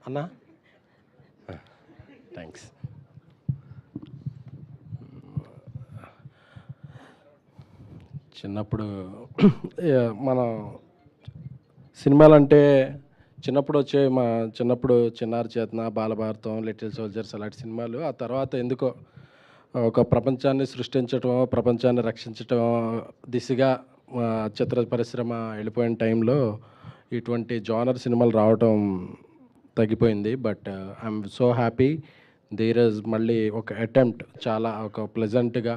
అన్నా థ్యాంక్స్. చిన్నప్పుడు మనం సినిమాలంటే చిన్నప్పుడు వచ్చే చిన్నప్పుడు చిన్నారి చేతన, బాలభారతం, లిటిల్ సోల్జర్స్ అలాంటి సినిమాలు. ఆ తర్వాత ఎందుకో ఒక ప్రపంచాన్ని సృష్టించటం, ప్రపంచాన్ని రక్షించటం దిశగా చిత్ర పరిశ్రమ వెళ్ళిపోయిన టైంలో ఇటువంటి జోనర్ సినిమాలు రావటం తగ్గిపోయింది. But I'm so happy there is మళ్ళీ ఒక అటెంప్ట్ చాలా ఒక ప్లెజెంట్గా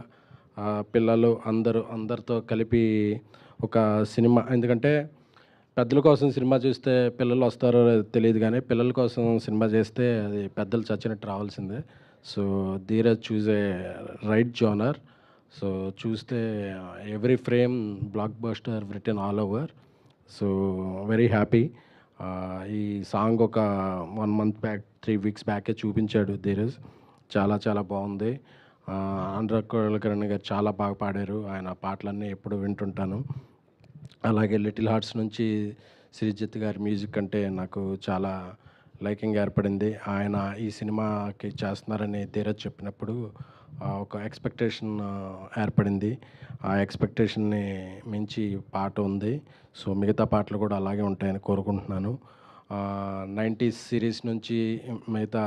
పిల్లలు అందరితో కలిపి ఒక సినిమా. ఎందుకంటే పెద్దల కోసం సినిమా చూస్తే పిల్లలు వస్తారో తెలియదు, కానీ పిల్లల కోసం సినిమా చేస్తే అది పెద్దలు చచ్చినట్టు రావాల్సిందే. So Dheeraj choose a right genre. So చూస్తే every frame blockbuster return all over. So very happy. ఈ సాంగ్ ఒక 1 మంత్ బ్యాక్ 3 వీక్స్ బ్యాకే చూపించాడు ధీరజ్. చాలా చాలా బాగుంది. అనురాగ్ కులకర్ణి గారు చాలా బాగా పాడారు. ఆయన పాటలన్నీ ఎప్పుడు వింటుంటాను. అలాగే లిటిల్ హార్ట్స్ నుంచి శ్రీజిత్ గారి మ్యూజిక్ అంటే నాకు చాలా లైకింగ్ ఏర్పడింది. ఆయన ఈ సినిమాకి చేస్తున్నారని ధీరజ్ చెప్పినప్పుడు ఒక ఎక్స్పెక్టేషన్ ఏర్పడింది. ఆ ఎక్స్పెక్టేషన్ని మించి పాట ఉంది. సో మిగతా పాటలు కూడా అలాగే ఉంటాయని కోరుకుంటున్నాను. 90s సిరీస్ నుంచి మిగతా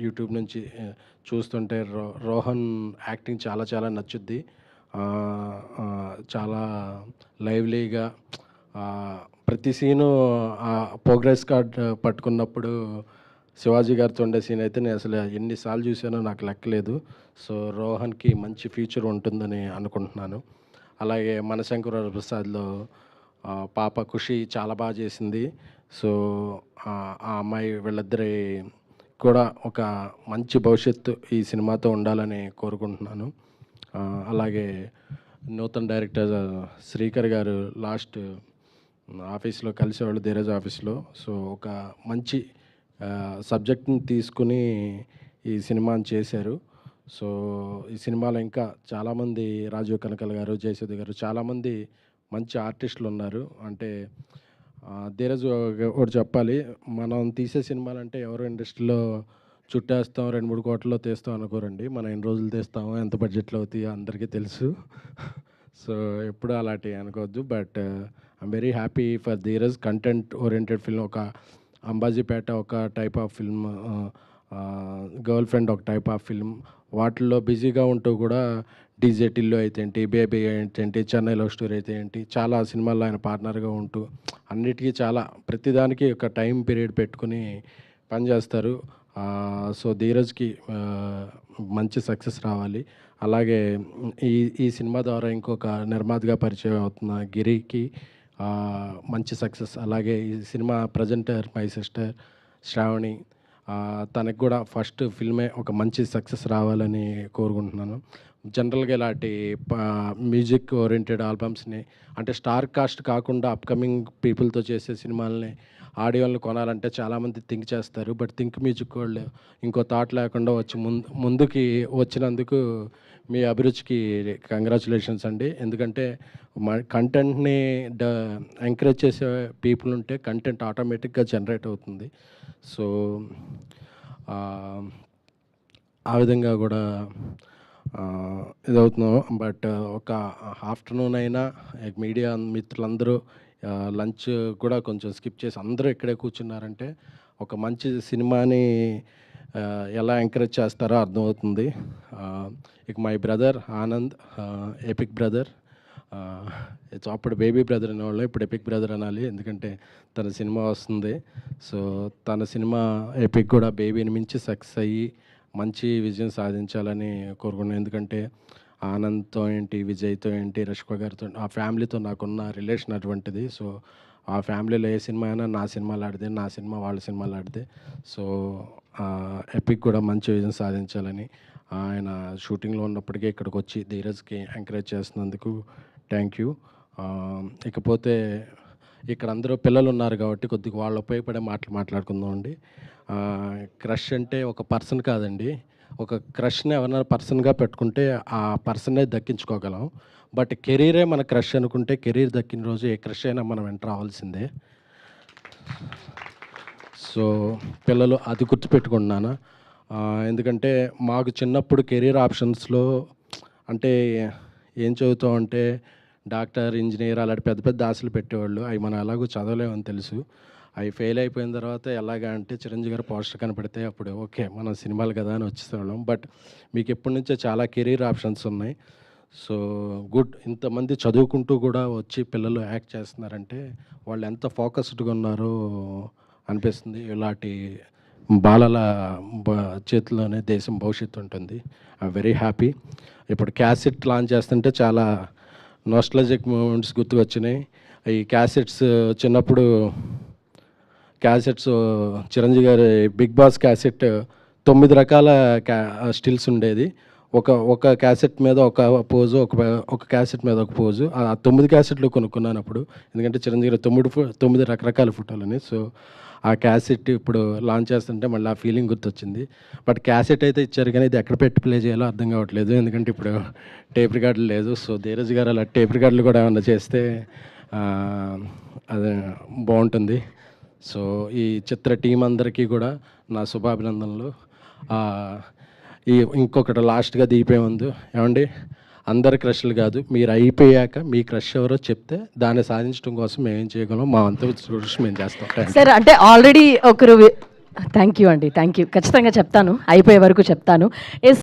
యూట్యూబ్ నుంచి చూస్తుంటే రోహన్ యాక్టింగ్ చాలా చాలా నచ్చుద్ది. చాలా లైవ్లీగా ప్రతి సీను ప్రోగ్రెస్ కార్డ్ పట్టుకున్నప్పుడు శివాజీ గారితో ఉండే సీన్ అయితే నేను అసలు ఎన్నిసార్లు చూసానో నాకు లెక్కలేదు. సో రోహన్కి మంచి ఫ్యూచర్ ఉంటుందని అనుకుంటున్నాను. అలాగే మనశంకర ప్రసాద్లో పాప ఖుషి చాలా బాగా చేసింది. సో ఆ అమ్మాయి వీళ్ళిద్దరి కూడా ఒక మంచి భవిష్యత్తు ఈ సినిమాతో ఉండాలని కోరుకుంటున్నాను. అలాగే నూతన్ డైరెక్టర్ శ్రీకర్ గారు లాస్ట్ ఆఫీస్లో కలిసేవాళ్ళు ధీరజ్ ఆఫీస్లో. సో ఒక మంచి సబ్జెక్ట్ని తీసుకుని ఈ సినిమాని చేశారు. సో ఈ సినిమాలో ఇంకా చాలామంది రాజీవ్ కనకల్ గారు, జయసుధ గారు చాలామంది మంచి ఆర్టిస్టులు ఉన్నారు. అంటే ధీరజ్ ఒకటి చెప్పాలి, మనం తీసే సినిమాలంటే ఎవరో ఇండస్ట్రీలో చుట్టేస్తాం 2-3 కోట్లలో తీస్తాం అనుకోరండి. మనం ఎన్ని రోజులు తీస్తామో ఎంత బడ్జెట్లో అవుతాయో అందరికీ తెలుసు. సో ఎప్పుడు అలాంటివి అనుకోవద్దు. But I'm very happy for Dheeraj. Content oriented film, ఒక అంబాజీపేట ఒక type of film, girl friend ఒక టైప్ ఆఫ్ ఫిల్మ్, వాటిల్లో బిజీగా ఉంటూ కూడా డీజే టిల్లు అయితే ఏంటి, బేబీ ఏంటి, చెన్నై లవ్ స్టోరీ అయితే ఏంటి, చాలా సినిమాల్లో ఆయన పార్ట్నర్గా ఉంటూ అన్నిటికీ చాలా ప్రతిదానికి ఒక టైం పీరియడ్ పెట్టుకుని పనిచేస్తారు. సో ధీరజ్కి మంచి సక్సెస్ రావాలి. అలాగే ఈ ఈ సినిమా ద్వారా ఇంకొక నిర్మాతగా పరిచయం అవుతున్న గిరికి మంచి సక్సెస్. అలాగే ఈ సినిమా ప్రజెంటర్ మై సిస్టర్ శ్రావణి, తనకు కూడా ఫస్ట్ ఫిల్మే ఒక మంచి సక్సెస్ రావాలని కోరుకుంటున్నాను. జనరల్గా ఇలాంటి మ్యూజిక్ ఓరియంటెడ్ ఆల్బమ్స్ని, అంటే స్టార్ కాస్ట్ కాకుండా అప్కమింగ్ పీపుల్తో చేసే సినిమాలని, ఆడియోలను కొనాలంటే చాలామంది థింక్ చేస్తారు. బట్ థింక్ మ్యూజిక్ వాళ్ళు ఇంకో థాట్ లేకుండా వచ్చి ముందుకి వచ్చినందుకు మీ అభిరుచికి కంగ్రాచులేషన్స్ అండి. ఎందుకంటే కంటెంట్ని ఎంకరేజ్ చేసే పీపుల్ ఉంటే కంటెంట్ ఆటోమేటిక్గా జనరేట్ అవుతుంది. సో ఆ విధంగా కూడా ఇదవుతున్నాం. బట్ ఒక ఆఫ్టర్నూన్ అయినా మీడియా మిత్రులందరూ లంచ్ కూడా కొంచెం స్కిప్ చేసి అందరూ ఇక్కడే కూర్చున్నారంటే ఒక మంచి సినిమాని ఎలా ఎంకరేజ్ చేస్తారో అర్థమవుతుంది. ఇక my brother Anand, epic brother. అప్పుడు బేబీ బ్రదర్ అనేవాళ్ళు, ఇప్పుడు ఎపిక్ బ్రదర్ అనాలి ఎందుకంటే తన సినిమా వస్తుంది. సో తన సినిమా ఎపిక్ కూడా బేబీని మించి సక్సెస్ అయ్యి మంచి విజయం సాధించాలని కోరుకున్నాను. ఎందుకంటే ఆనంద్తో ఏంటి, విజయ్తో ఏంటి, రష్మిక గారితో, ఆ ఫ్యామిలీతో నాకున్న రిలేషన్ అటువంటిది. సో ఆ ఫ్యామిలీలో ఏ సినిమా అయినా నా సినిమాలు ఆడితే, నా సినిమా వాళ్ళ సినిమాలు ఆడితే. సో ఎపిక్ కూడా మంచి విజయం సాధించాలని, ఆయన షూటింగ్లో ఉన్నప్పటికీ ఇక్కడికి వచ్చి ధీరజ్కి ఎంకరేజ్ చేస్తున్నందుకు థ్యాంక్ యూ. ఇకపోతే ఇక్కడ అందరూ పిల్లలు ఉన్నారు కాబట్టి కొద్దిగా వాళ్ళు ఉపయోగపడే మాటలు మాట్లాడుకుందాం అండి. క్రష్ అంటే ఒక పర్సన్ కాదండి. ఒక క్రష్ని ఎవరైనా పర్సన్గా పెట్టుకుంటే ఆ పర్సన్నే దక్కించుకోగలం. బట్ కెరీరే మన క్రష్ అనుకుంటే కెరీర్ దక్కిన రోజు ఏ క్రష్ అయినా మనం వెంట రావాల్సిందే. సో పిల్లలు అది గుర్తుపెట్టుకుంటున్నాను. ఎందుకంటే మాకు చిన్నప్పుడు కెరీర్ ఆప్షన్స్‌లో అంటే ఏం చదువుతావంటే డాక్టర్, ఇంజినీర్ అలాంటి పెద్ద పెద్ద ఆశలు పెట్టేవాళ్ళు. అవి మనం ఎలాగో చదవలేమని తెలుసు. అవి ఫెయిల్ అయిపోయిన తర్వాత ఎలాగా అంటే చిరంజీవి గారు పోస్టర్ కనపడితే అప్పుడు ఓకే. మనం సినిమాలు కదా అని వచ్చేసేవాళ్ళం. బట్ మీకు ఎప్పటి నుంచో చాలా కెరీర్ ఆప్షన్స్ ఉన్నాయి. So good. ఇంతమంది చదువుకుంటూ కూడా వచ్చి పిల్లలు యాక్ట్ చేస్తున్నారంటే వాళ్ళు ఎంత ఫోకస్డ్‌గా ఉన్నారో అనిపిస్తుంది. ఇలాంటి బాలల చేతిలోనే దేశం భవిష్యత్తు ఉంటుంది. I very happy. ఇప్పుడు క్యాసెట్ లాంచ్ చేస్తుంటే చాలా నోస్టాల్జిక్ మూమెంట్స్ గుర్తుకొచ్చినాయి. ఈ క్యాసెట్స్ చిన్నప్పుడు క్యాసెట్స్ చిరంజీవి గారి 'బిగ్ బాస్' క్యాసెట్ 9 రకాల స్టిల్స్ ఉండేది. ఒక క్యాసెట్ మీద ఒక పోజు, ఒక క్యాసెట్ మీద ఒక పోజు. ఆ 9 క్యాసెట్లు కొనుక్కున్నాను అప్పుడు. ఎందుకంటే చిరంజీవి గారి 9 రకరకాల ఫోటోలని. సో ఆ క్యాసెట్ ఇప్పుడు లాంచ్ చేస్తుంటే మళ్ళీ ఆ ఫీలింగ్ గుర్తొచ్చింది. బట్ క్యాసెట్ అయితే ఇచ్చారు కానీ ఇది ఎక్కడ పెట్టి ప్లే చేయాలో అర్థం కావట్లేదు. ఎందుకంటే ఇప్పుడు టేప్ రికార్డులు లేదు. సో ధీరజ్ గారు అలా టేప్ రికార్డులు కూడా ఏమన్నా చేస్తే అది బాగుంటుంది. సో ఈ చిత్ర టీం అందరికీ కూడా నా శుభాభినందనలు. ఇంకొకటి లాస్ట్గా దీపే ఉంది. ఏమండి, అందరి క్రష్లు కాదు, మీరు అయిపోయాక మీ క్రష్ ఎవరో చెప్తే దాన్ని సాధించడం కోసం మేము ఏం చేయగలం, మా అంత కృషి మేము చేస్తాం. సార్ అంటే ఆల్రెడీ ఒకరు థ్యాంక్ యూ అండి, థ్యాంక్ యూ. ఖచ్చితంగా చెప్తాను, అయిపోయే వరకు చెప్తాను.